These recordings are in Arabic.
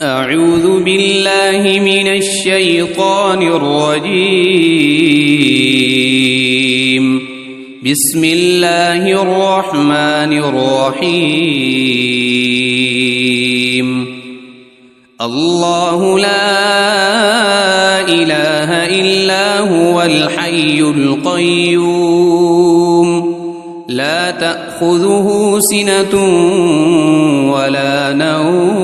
أعوذ بالله من الشيطان الرجيم. بسم الله الرحمن الرحيم. الله لا إله إلا هو الحي القيوم لا تأخذه سنة ولا نوم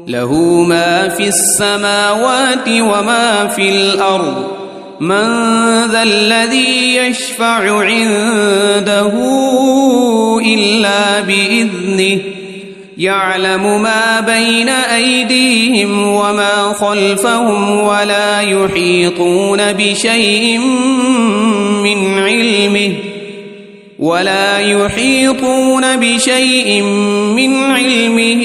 له ما في السماوات وما في الأرض من ذا الذي يشفع عنده إلا بإذنه يعلم ما بين أيديهم وما خلفهم ولا يحيطون بشيء من علمه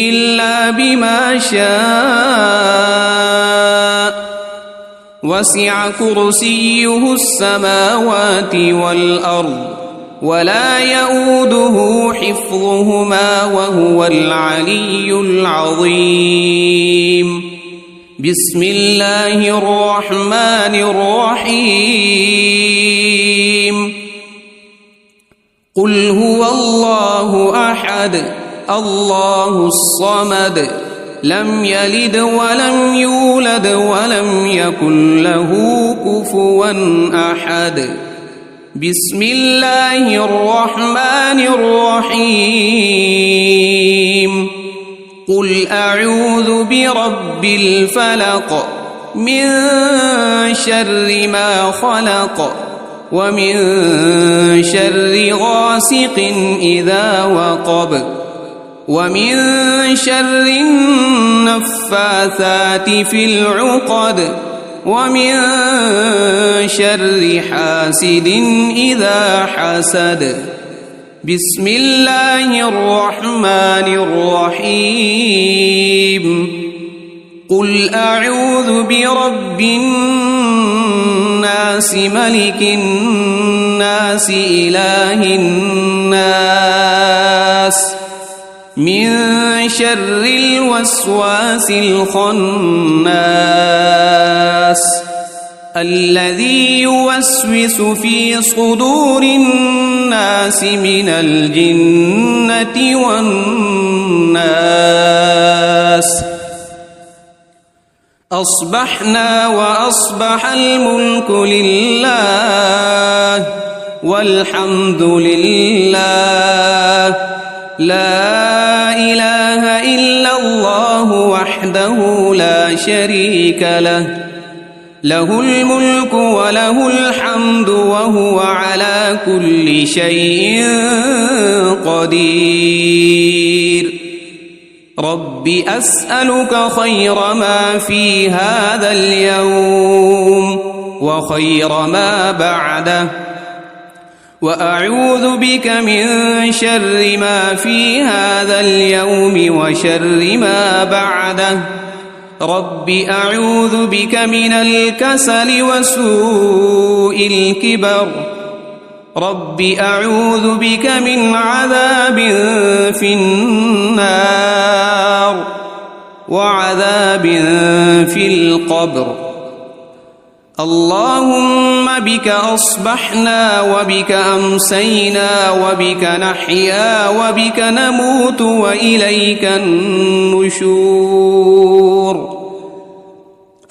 إلا بما شاء وسع كرسيه السماوات والأرض ولا يؤوده حفظهما وهو العلي العظيم. بسم الله الرحمن الرحيم. قل هو الله أحد الله الصمد لم يلد ولم يولد ولم يكن له كفوا أحد. بسم الله الرحمن الرحيم. قل أعوذ برب الفلق من شر ما خلق ومن شر غاسق إذا وقب ومن شر النفاثات في العقد ومن شر حاسد إذا حسد. بسم الله الرحمن الرحيم. قل أعوذ برب الناس ملك الناس إله الناس من شر الوسواس الخناس الذي يوسوس في صدور الناس من الجنة والناس. أصبحنا وأصبح الملك لله والحمد لله لا إله إلا الله وحده لا شريك له له الملك وله الحمد وهو على كل شيء قدير. رب أسألك خير ما في هذا اليوم وخير ما بعده وأعوذ بك من شر ما في هذا اليوم وشر ما بعده. رب أعوذ بك من الكسل وسوء الكبر. رب أعوذ بك من عذاب في النار وعذاب في القبر. اللهم بك أصبحنا وبك أمسينا وبك نحيا وبك نموت وإليك النشور.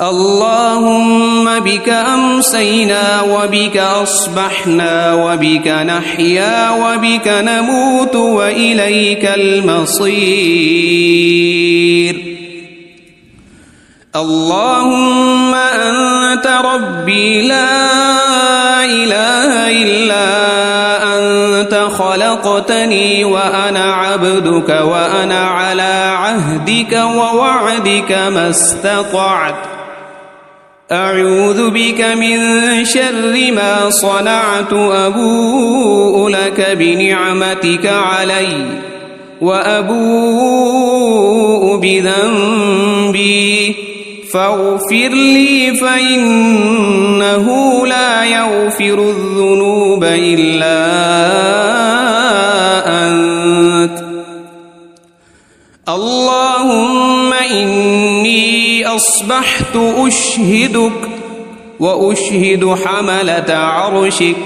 اللهم بك أمسينا وبك أصبحنا وبك نحيا وبك نموت وإليك المصير. اللهم أنت ربي لا إله إلا أنت خلقتني وأنا عبدك وأنا على عهدك ووعدك ما استطعت. أعوذ بك من شر ما صنعت أبوء لك بنعمتك علي وأبوء بذنبي فاغفر لي فإنه لا يغفر الذنوب إلا أنت. اللهم إني أصبحت أشهدك وأشهد حملة عرشك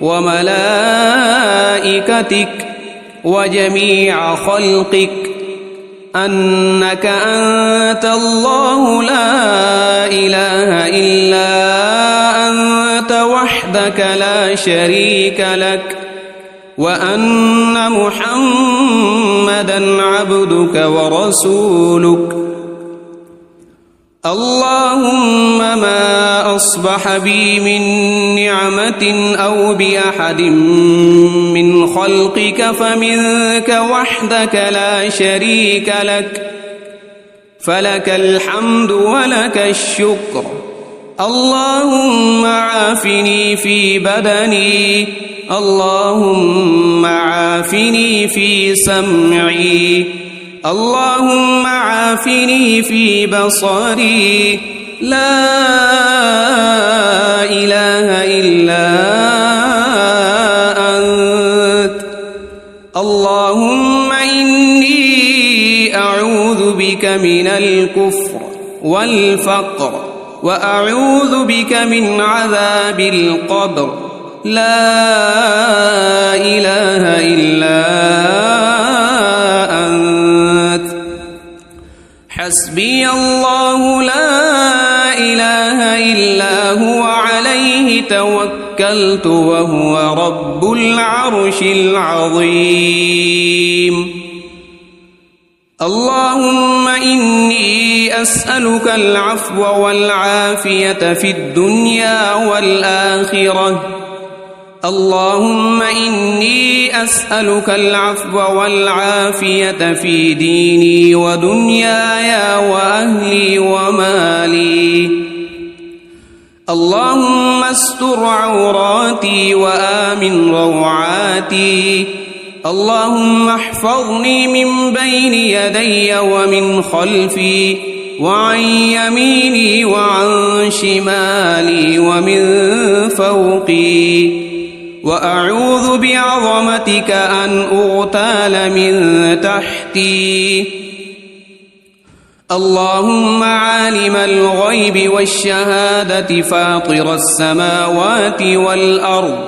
وملائكتك وجميع خلقك أنك أنت الله لا إله إلا أنت وحدك لا شريك لك وأن محمدًا عبدك ورسولك. اللهم ما أصبح بي من نعمة أو بأحد من خلقك فمنك وحدك لا شريك لك، فلك الحمد ولك الشكر. اللهم عافني في بدني، اللهم عافني في سمعي، اللهم عافني في بصري، لا إله إلا أنت. اللهم إني أعوذ بك من الكفر والفقر وأعوذ بك من عذاب القبر، لا إله إلا أنت. حسبي الله لا إله إلا هو عليه توكلت وهو رب العرش العظيم. اللهم إني أسألك العفو والعافية في الدنيا والآخرة. اللهم إني أسألك العفو والعافية في ديني ودنياي وأهلي ومالي. اللهم استر عوراتي وآمن روعاتي. اللهم احفظني من بين يدي ومن خلفي وعن يميني وعن شمالي ومن فوقي، وأعوذ بعظمتك أن أغتال من تحتي. اللهم عالم الغيب والشهادة فاطر السماوات والأرض،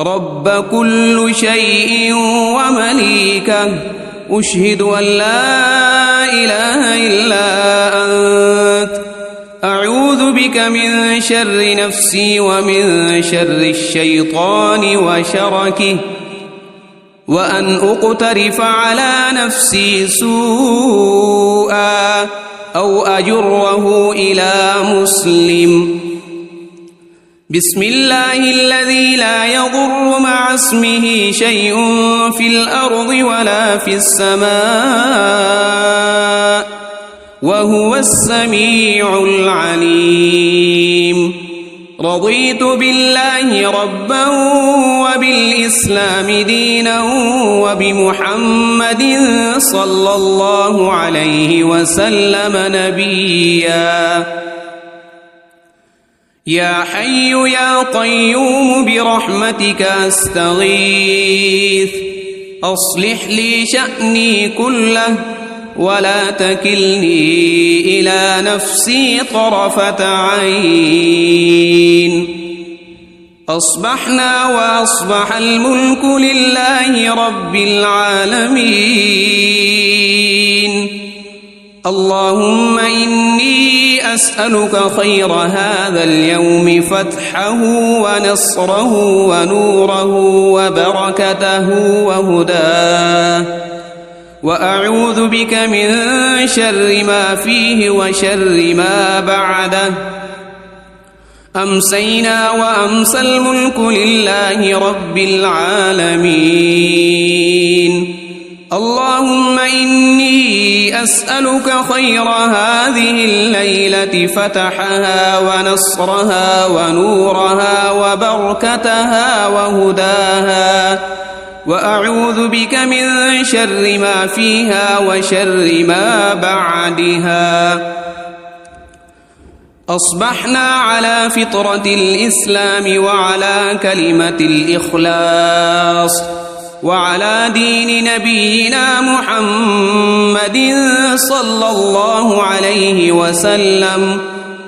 رب كل شيء ومليكه، أشهد أن لا إله إلا أنت. أعوذ بك من شر نفسي ومن شر الشيطان وشركه، وأن أقترف على نفسي سوءا أو أجره إلى مسلم. بسم الله الذي لا يضر مع اسمه شيء في الأرض ولا في السماء وهو السميع العليم. رضيت بالله ربا وبالإسلام دينا وبمحمد صلى الله عليه وسلم نبيا. يا حي يا قيوم برحمتك أستغيث، أصلح لي شأني كله ولا تكلني إلى نفسي طرفة عين. أصبحنا وأصبح الملك لله رب العالمين. اللهم إني أسألك خير هذا اليوم، فتحه ونصره ونوره وبركته وهداه، وأعوذ بك من شر ما فيه وشر ما بعده. أمسينا وأمسى الملك لله رب العالمين. اللهم إني أسألك خير هذه الليلة، فتحها ونصرها ونورها وبركتها وهداها، وأعوذ بك من شر ما فيها وشر ما بعدها. أصبحنا على فطرة الإسلام وعلى كلمة الإخلاص، وعلى دين نبينا محمد صلى الله عليه وسلم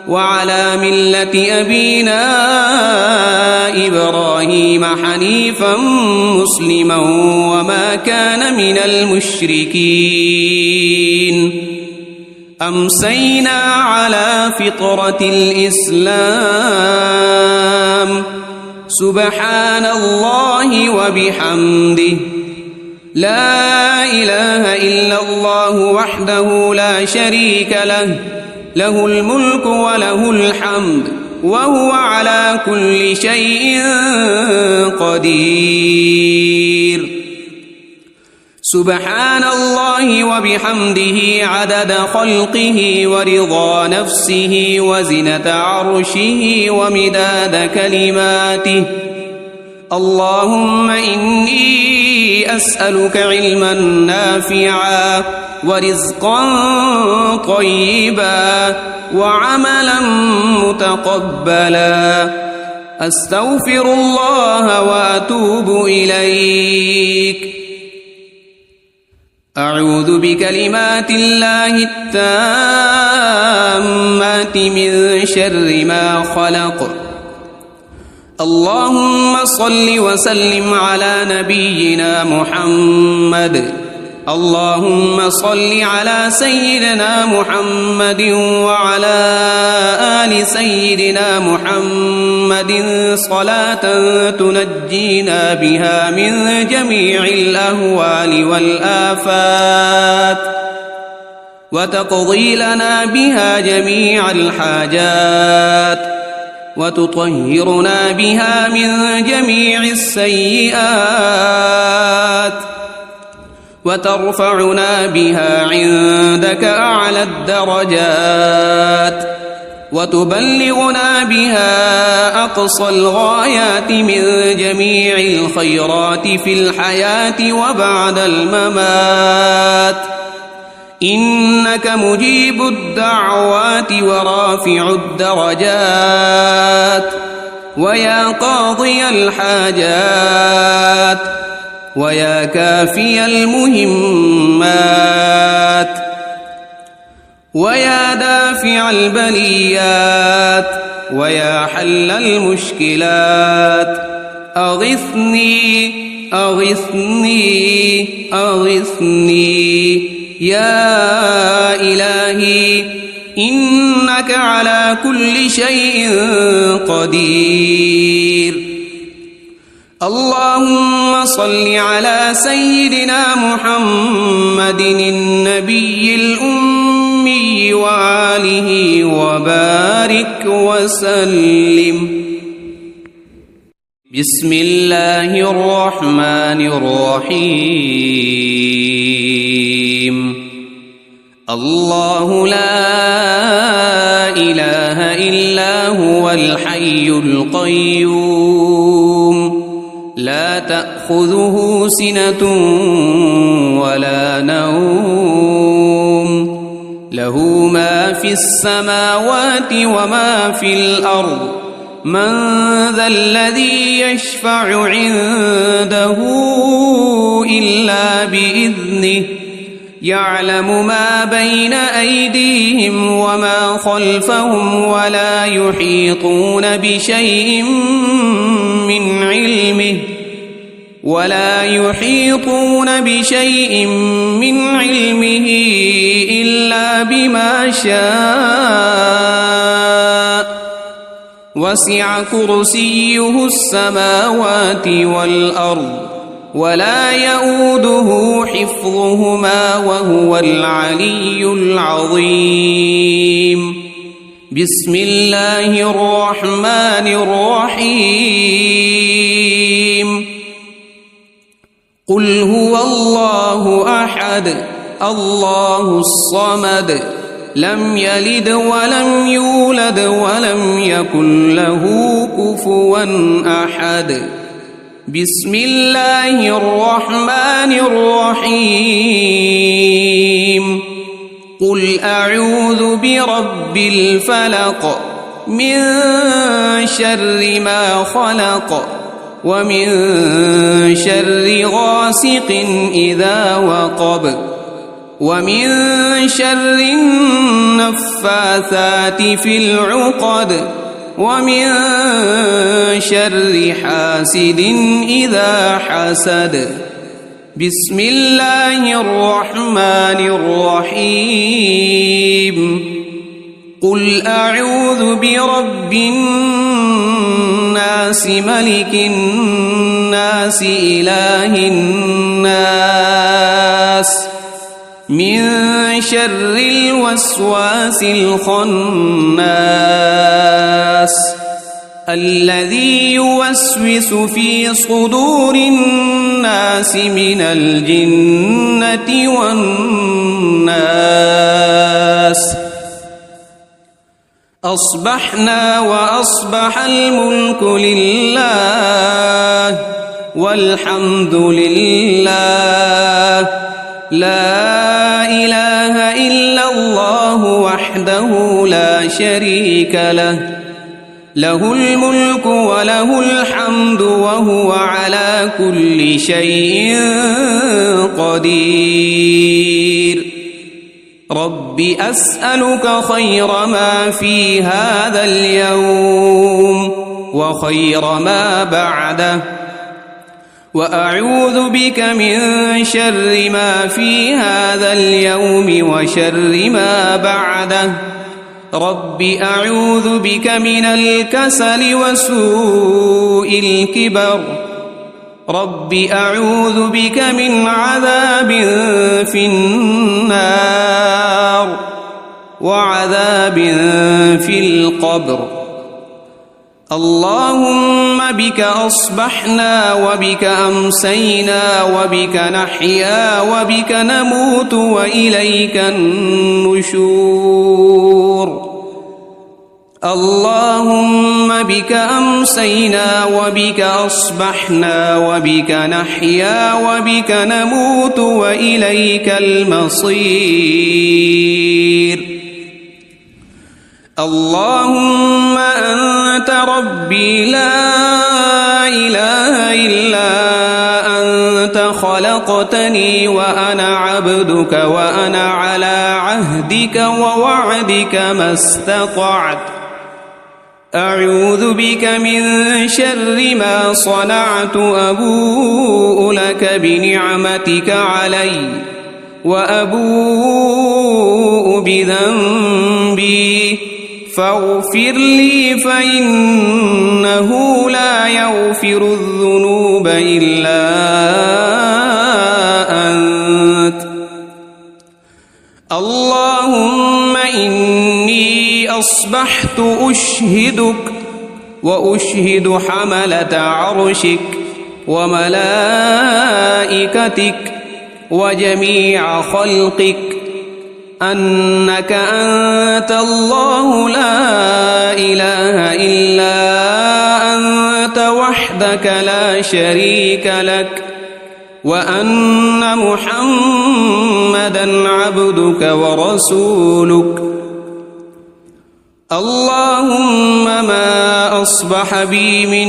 وعلى ملة أبينا إبراهيم حنيفا مسلما وما كان من المشركين أمسينا على فطرة الإسلام سبحان الله وبحمده لا إله إلا الله وحده لا شريك له له الملك وله الحمد وهو على كل شيء قدير سبحان الله وبحمده عدد خلقه ورضا نفسه وزنة عرشه ومداد كلماته اللهم إني أسألك علما نافعا ورزقا طيبا وعملا متقبلا أستغفر الله وأتوب إليك أعوذ بكلمات الله التامات من شر ما خلق اللهم صل وسلم على نبينا محمد اللهم صل على سيدنا محمد وعلى آل سيدنا محمد صلاة تنجينا بها من جميع الأهوال والآفات وتقضي لنا بها جميع الحاجات وتطهرنا بها من جميع السيئات وترفعنا بها عندك أعلى الدرجات وتبلغنا بها أقصى الغايات من جميع الخيرات في الحياة وبعد الممات إنك مجيب الدعوات ورافع الدرجات ويا قاضي الحاجات ويا كافي المهمات ويا دافع البليات ويا حل المشكلات أغثني أغثني أغثني يا إلهي إنك على كل شيء قدير اللهم صل على سيدنا محمد النبي الأمي وآله وبارك وسلم بسم الله الرحمن الرحيم الله لا إله إلا هو الحي القيوم لا تأخذه سنة ولا نوم له ما في السماوات وما في الأرض من ذا الذي يشفع عنده إلا بإذنه يعلم ما بين أيديهم وما خلفهم ولا يحيطون بشيء من علمه إلا بما شاء وسع كرسيه السماوات والأرض ولا يؤوده حفظهما وهو العلي العظيم بسم الله الرحمن الرحيم قل هو الله أحد الله الصمد لم يلد ولم يولد ولم يكن له كفوا أحد بسم الله الرحمن الرحيم قل أعوذ برب الفلق من شر ما خلق ومن شر غاسق إذا وقب ومن شر النفاثات في العقد ومن شر حاسد إذا حسد. بسم الله الرحمن الرحيم. قل أعوذ برب الناس ملك الناس إله الناس من شر الوسواس الخناس الذي يوسوس في صدور الناس من الجنة والناس. أصبحنا وأصبح الملك لله والحمد لله لا إله إلا الله وحده لا شريك له له الملك وله الحمد وهو على كل شيء قدير. رب أسألك خير ما في هذا اليوم وخير ما بعده وأعوذ بك من شر ما في هذا اليوم وشر ما بعده. رب أعوذ بك من الكسل وسوء الكبر. رب أعوذ بك من عذاب في النار وعذاب في القبر. اللهم بك أصبحنا وبك أمسينا وبك نحيا وبك نموت وإليك النشور. اللهم بك أمسينا وبك أصبحنا وبك نحيا وبك نموت وإليك المصير. اللهم أنت ربي لا إله إلا أنت خلقتني وأنا عبدك وأنا على عهدك ووعدك ما استطعت. أعوذ بك من شر ما صنعت. أبوء لك بنعمتك علي وأبوء بذنبي فاغفر لي فإنه لا يغفر الذنوب إلا أنت. اللهم إني أصبحت أشهدك وأشهد حملة عرشك وملائكتك وجميع خلقك أنك أنت الله لا إله إلا أنت وحدك لا شريك لك وأن محمدًا عبدك ورسولك. اللهم ما أصبح بي من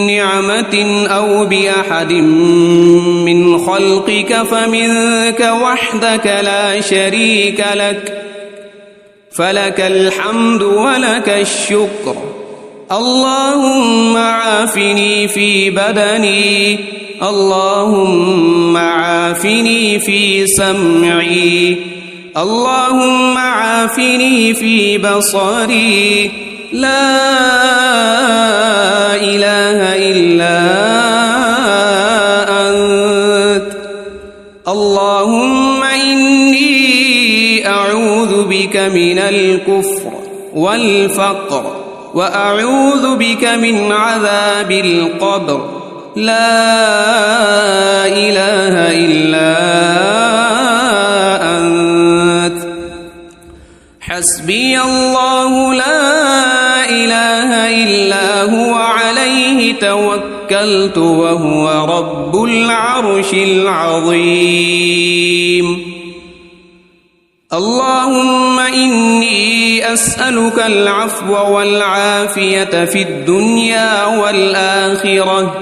نعمة أو بأحد من خلقك فمنك وحدك لا شريك لك فلك الحمد ولك الشكر. اللهم عافني في بدني. اللهم عافني في سمعي. اللهم عافني في بصري. لا إله إلا أنت. اللهم إني أعوذ بك من الكفر والفقر وأعوذ بك من عذاب القبر. لا إله إلا أنت. حسبي الله لا إله إلا هو عليه توكلت وهو رب العرش العظيم. اللهم إني أسألك العفو والعافية في الدنيا والآخرة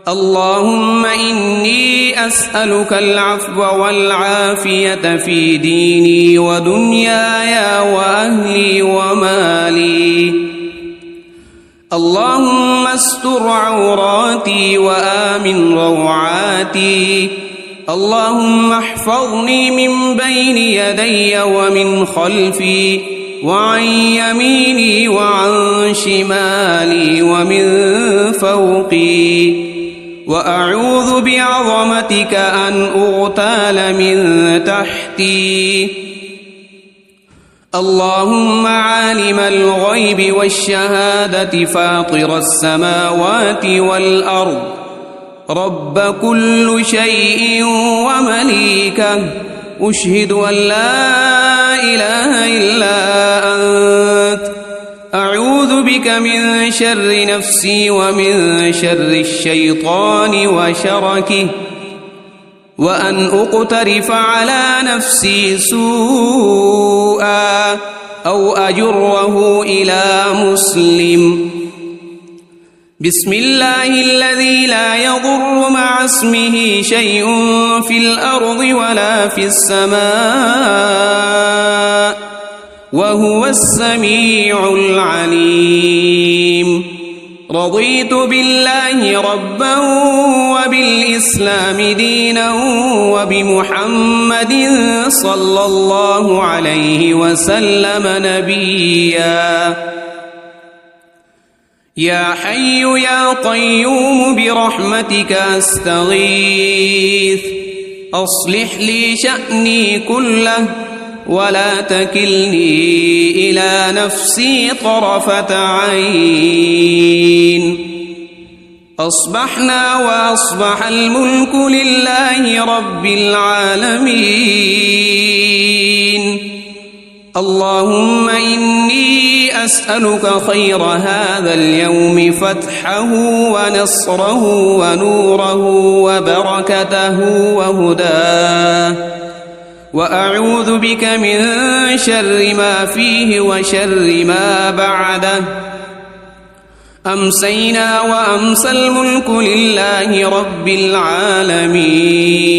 اللهم إني أسألك العفو والعافية في ديني ودنياي وأهلي ومالي. اللهم استر عوراتي وآمن روعاتي. اللهم احفظني من بين يدي ومن خلفي وعن يميني وعن شمالي ومن فوقي، وأعوذ بعظمتك أن أغتال من تحتي. اللهم عالم الغيب والشهادة فاطر السماوات والأرض، رب كل شيء ومليكه، أشهد أن لا إله إلا أنت، أعوذ بك من شر نفسي ومن شر الشيطان وشركه، وأن أقترف على نفسي سوءا أو أجره إلى مسلم. بسم الله الذي لا يضر مع اسمه شيء في الأرض ولا في السماء، وهو السميع العليم. رضيت بالله ربا وبالإسلام دينا وبمحمد صلى الله عليه وسلم نبيا. يا حي يا قيوم برحمتك أستغيث، أصلح لي شأني كله ولا تكلني إلى نفسي طرفة عين. أصبحنا وأصبح الملك لله رب العالمين. اللهم إني أسألك خير هذا اليوم، فتحه ونصره ونوره وبركته وهداه، وأعوذ بك من شر ما فيه وشر ما بعده. أمسينا وأمسى الملك لله رب العالمين.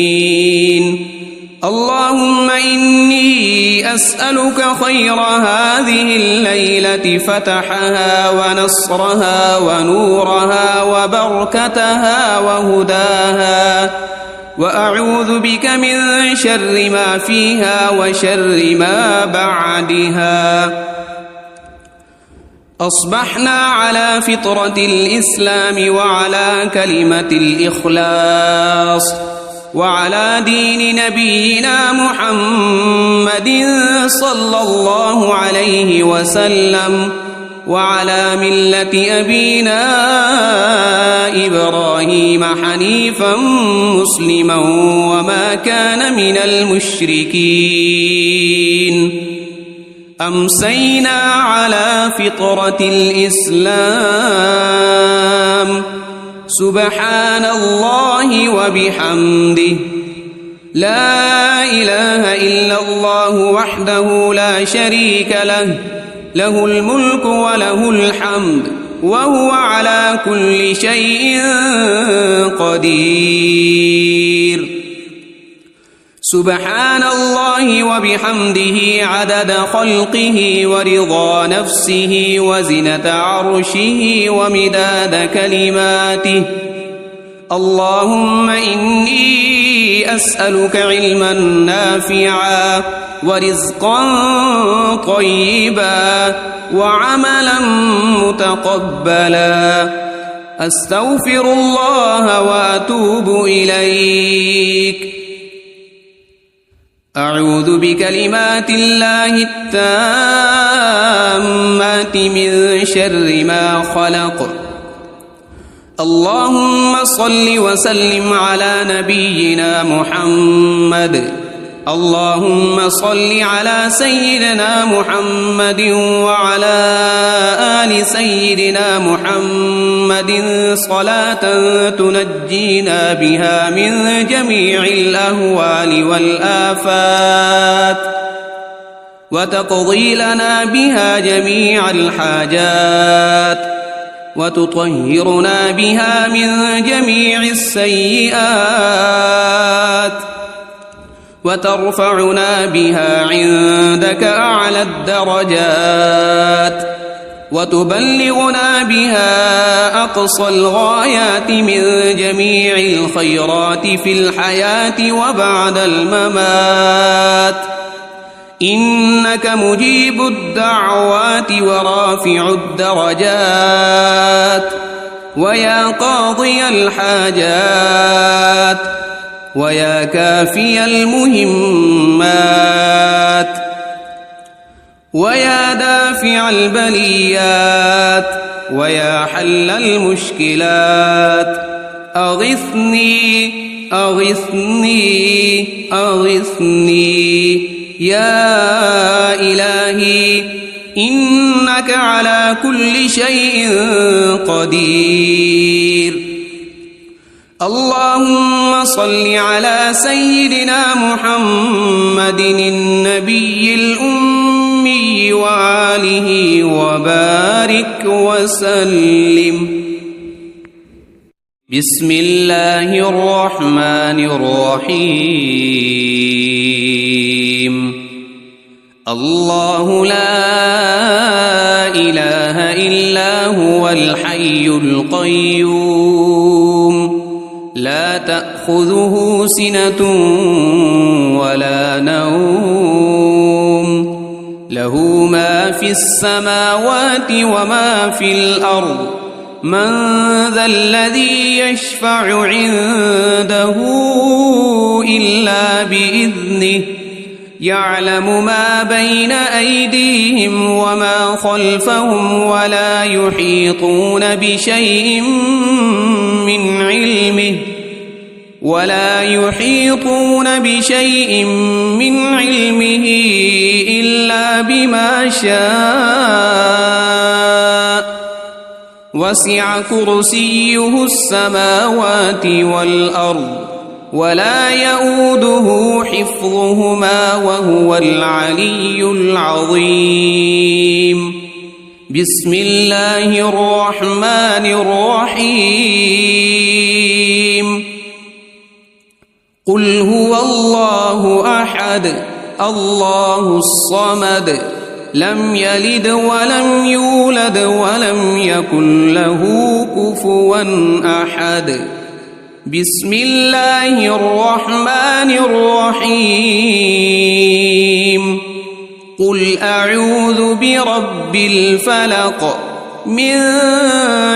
اللهم إني أسألك خير هذه الليلة، فتحها ونصرها ونورها وبركتها وهداها، وأعوذ بك من شر ما فيها وشر ما بعدها. أصبحنا على فطرة الإسلام وعلى كلمة الإخلاص وعلى دين نبينا محمد صلى الله عليه وسلم، وعلى ملة أبينا إبراهيم حنيفا مسلما وما كان من المشركين. أمسينا على فطرة الإسلام. سبحان الله وبحمده، لا إله إلا الله وحده لا شريك له، له الملك وله الحمد وهو على كل شيء قدير. سبحان الله وبحمده عدد خلقه ورضا نفسه وزنة عرشه ومداد كلماته. اللهم إني أسألك علما نافعا ورزقا طيبا وعملا متقبلا. أستغفر الله وأتوب إليك. أعوذ بكلمات الله التامات من شر ما خلق. اللهم صل وسلم على نبينا محمد. اللهم صل على سيدنا محمد وعلى آل سيدنا محمد صلاة تنجينا بها من جميع الأهوال والآفات، وتقضي لنا بها جميع الحاجات، وتطهرنا بها من جميع السيئات وترفعنا بها عندك أعلى الدرجات وتبلغنا بها أقصى الغايات من جميع الخيرات في الحياة وبعد الممات إنك مجيب الدعوات ورافع الدرجات ويا قاضي الحاجات ويا كافي المهمات ويا دافع البليات ويا حل المشكلات أغثني أغثني أغثني يا إلهي إنك على كل شيء قدير. اللهم صل على سيدنا محمد النبي الأمي وآله وبارك وسلم. بسم الله الرحمن الرحيم. الله لا إله إلا هو الحي القيوم لا تأخذه سنة ولا نوم له ما في السماوات وما في الأرض من ذا الذي يشفع عنده إلا بإذنه يعلم ما بين أيديهم وما خلفهم ولا يحيطون بشيء من علمه إلا بما شاء وسع كرسيه السماوات والأرض ولا يؤوده حفظهما وهو العلي العظيم. بسم الله الرحمن الرحيم. قل هو الله أحد الله الصمد لم يلد ولم يولد ولم يكن له كفوا أحد. بسم الله الرحمن الرحيم. قل أعوذ برب الفلق من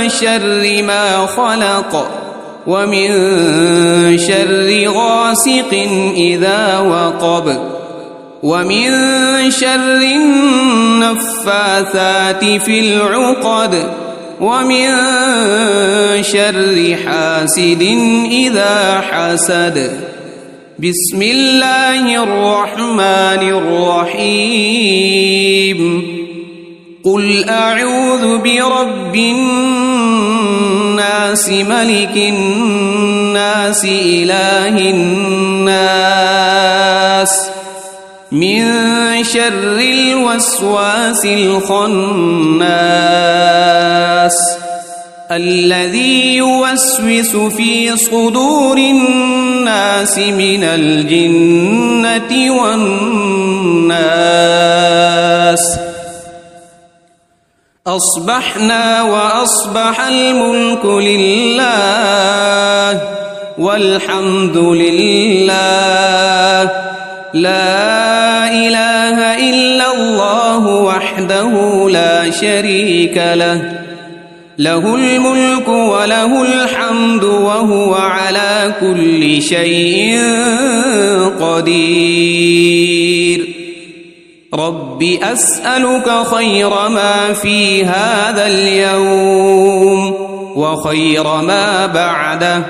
شر ما خلق ومن شر غاسق إذا وقب ومن شر النفاثات في العقد ومن شر حاسد إذا حسد. بسم الله الرحمن الرحيم. قل أعوذ برب الناس ملك الناس إله الناس من شر الوسواس الخناس الذي يوسوس في صدور الناس من الجنة والناس. أصبحنا وأصبح الملك لله والحمد لله لا إله إلا الله وحده لا شريك له له الملك وله الحمد وهو على كل شيء قدير. رب أسألك خير ما في هذا اليوم وخير ما بعده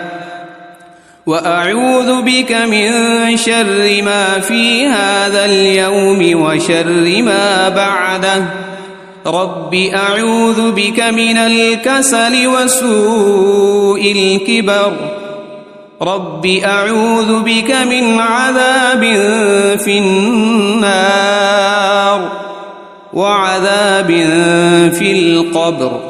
وأعوذ بك من شر ما في هذا اليوم وشر ما بعده. رب أعوذ بك من الكسل وسوء الكبر. رب أعوذ بك من عذاب في النار وعذاب في القبر.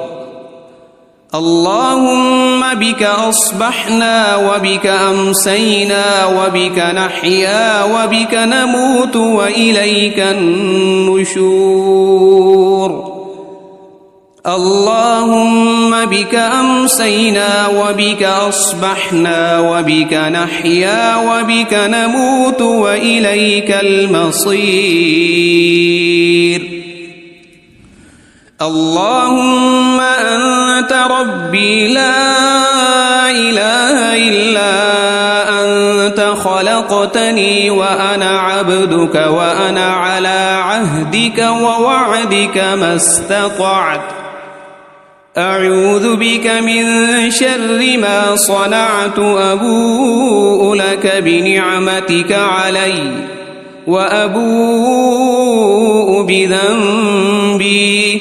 اللهم بك أصبحنا وبك أمسينا وبك نحيا وبك نموت وإليك النشور اللهم بك أمسينا وبك أصبحنا وبك نحيا وبك نموت وإليك المصير اللهم أنت ربي لا إله إلا أنت خلقتني وأنا عبدك وأنا على عهدك ووعدك ما استطعت أعوذ بك من شر ما صنعت أبوء لك بنعمتك علي وأبوء بذنبي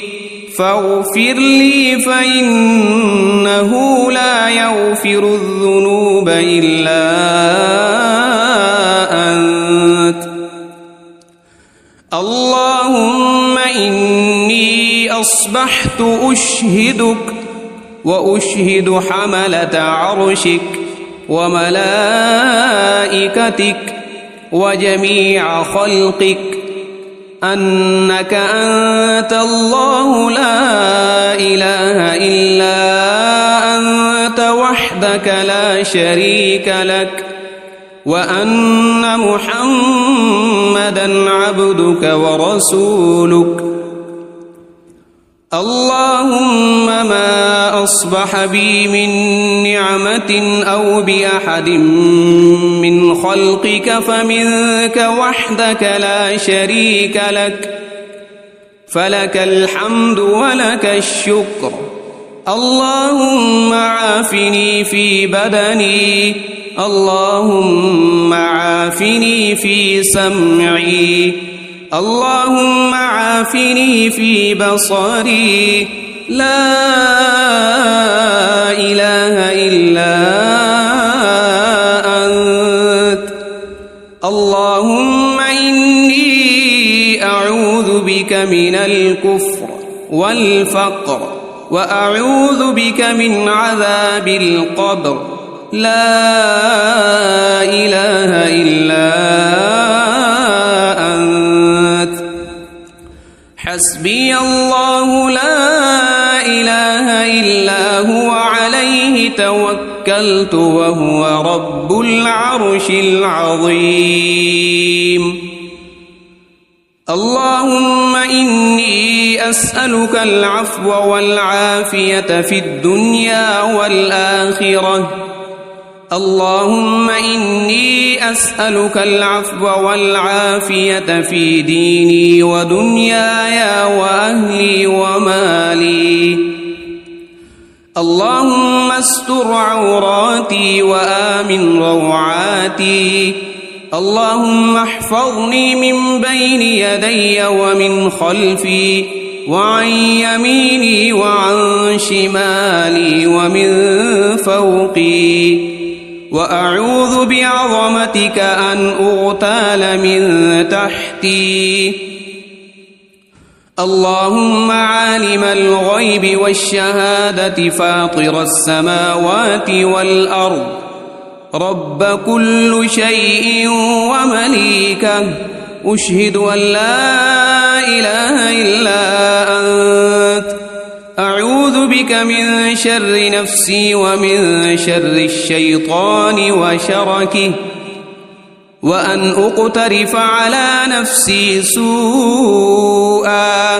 فاغفر لي فإنه لا يغفر الذنوب إلا أنت اللهم إني أصبحت أشهدك وأشهد حملة عرشك وملائكتك وجميع خلقك أنك أنت الله لا إله إلا أنت وحدك لا شريك لك وأن محمدًا عبدك ورسولك اللهم ما أصبح بي من نعمة أو بأحد من خلقك فمنك وحدك لا شريك لك فلك الحمد ولك الشكر اللهم عافني في بدني اللهم عافني في سمعي اللهم عافني في بصري لا إله إلا أنت اللهم إني أعوذ بك من الكفر والفقر وأعوذ بك من عذاب القبر لا إله إلا أنت حسبي الله لا إله إلا هو عليه توكلت وهو رب العرش العظيم اللهم إني أسألك العفو والعافية في الدنيا والآخرة اللهم إني أسألك العفو والعافية في ديني ودنياي وأهلي ومالي اللهم استر عوراتي وآمن روعاتي اللهم احفظني من بين يدي ومن خلفي وعن يميني وعن شمالي ومن فوقي وأعوذ بعظمتك أن أغتال من تحتي اللهم عالم الغيب والشهادة فاطر السماوات والأرض رب كل شيء ومليكه أشهد أن لا إله إلا أنت أعوذ بك من شر نفسي ومن شر الشيطان وشركه وأن أقترف على نفسي سوءا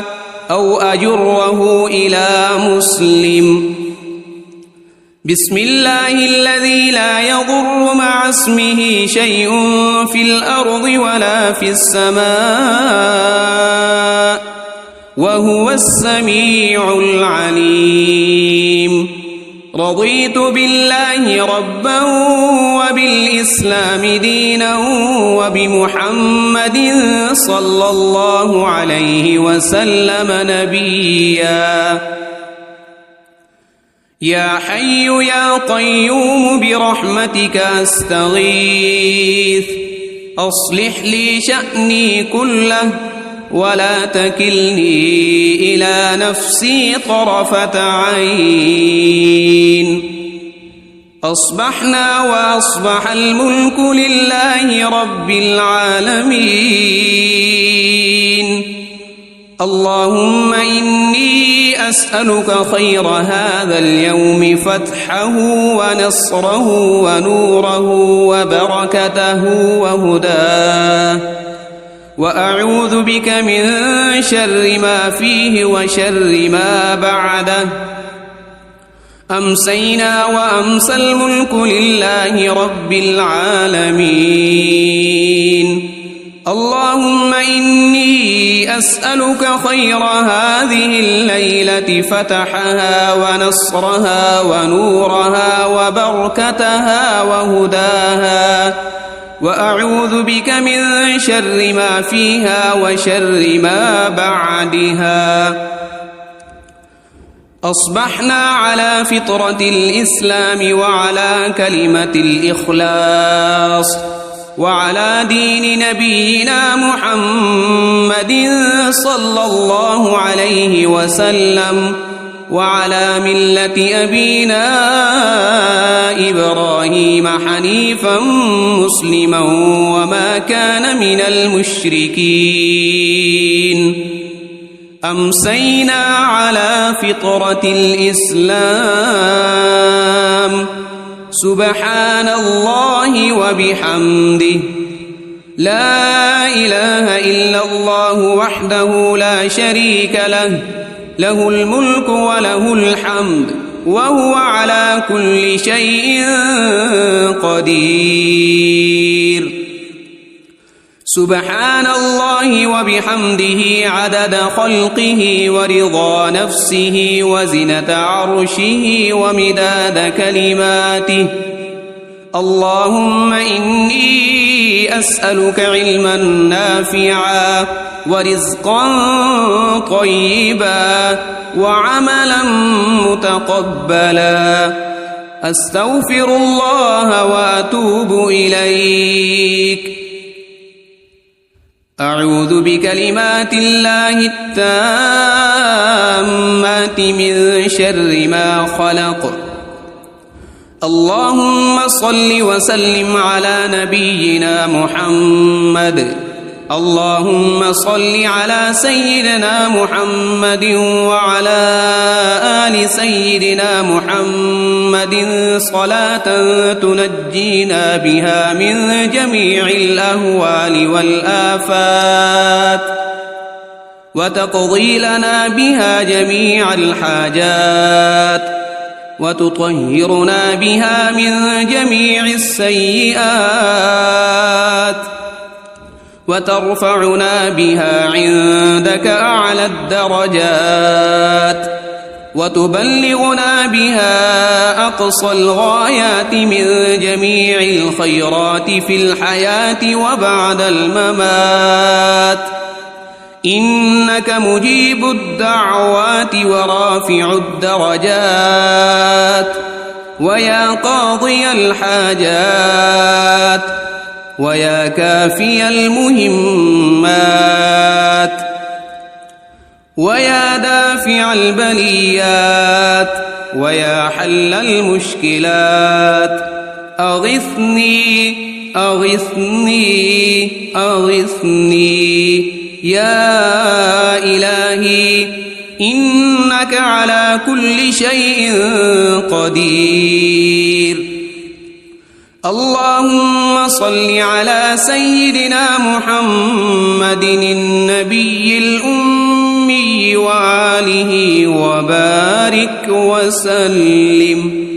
أو أجره إلى مسلم بسم الله الذي لا يضر مع اسمه شيء في الأرض ولا في السماء وهو السميع العليم رضيت بالله ربا وبالإسلام دينا وبمحمد صلى الله عليه وسلم نبيا يا حي يا قيوم برحمتك أستغيث أصلح لي شأني كله ولا تكلني إلى نفسي طرفة عين. أصبحنا وأصبح الملك لله رب العالمين. اللهم إني أسألك خير هذا اليوم فتحه ونصره ونوره وبركته وهداه، وأعوذ بك من شر ما فيه وشر ما بعده. أمسينا وأمسى الملك لله رب العالمين. اللهم إني أسألك خير هذه الليلة فتحها ونصرها ونورها وبركتها وهداها، وأعوذ بك من شر ما فيها وشر ما بعدها. أصبحنا على فطرة الإسلام وعلى كلمة الإخلاص وعلى دين نبينا محمد صلى الله عليه وسلم، وعلى ملة أبينا إبراهيم حنيفا مسلما وما كان من المشركين. أمسينا على فطرة الإسلام. سبحان الله وبحمده، لا إله إلا الله وحده لا شريك له، له الملك وله الحمد وهو على كل شيء قدير. سبحان الله وبحمده عدد خلقه ورضا نفسه وزنة عرشه ومداد كلماته. اللهم إني أسألك علما نافعا ورزقا طيبا وعملا متقبلا. أستغفر الله وأتوب إليك. أعوذ بكلمات الله التامات من شر ما خلق. اللهم صل وسلم على نبينا محمد. اللهم صل على سيدنا محمد وعلى آل سيدنا محمد صلاة تنجينا بها من جميع الأهوال والآفات، وتقضي لنا بها جميع الحاجات، وتطهرنا بها من جميع السيئات، وترفعنا بها عندك أعلى الدرجات، وتبلغنا بها أقصى الغايات من جميع الخيرات في الحياة وبعد الممات. إنك مجيب الدعوات ورافع الدرجات، ويا قاضي الحاجات، ويا كافي المهمات، ويا دافع البليات، ويا حل المشكلات. أغثني أغثني أغثني يا إلهي، إنك على كل شيء قدير. اللهم صل على سيدنا محمد النبي الأمي وآله وبارك وسلم.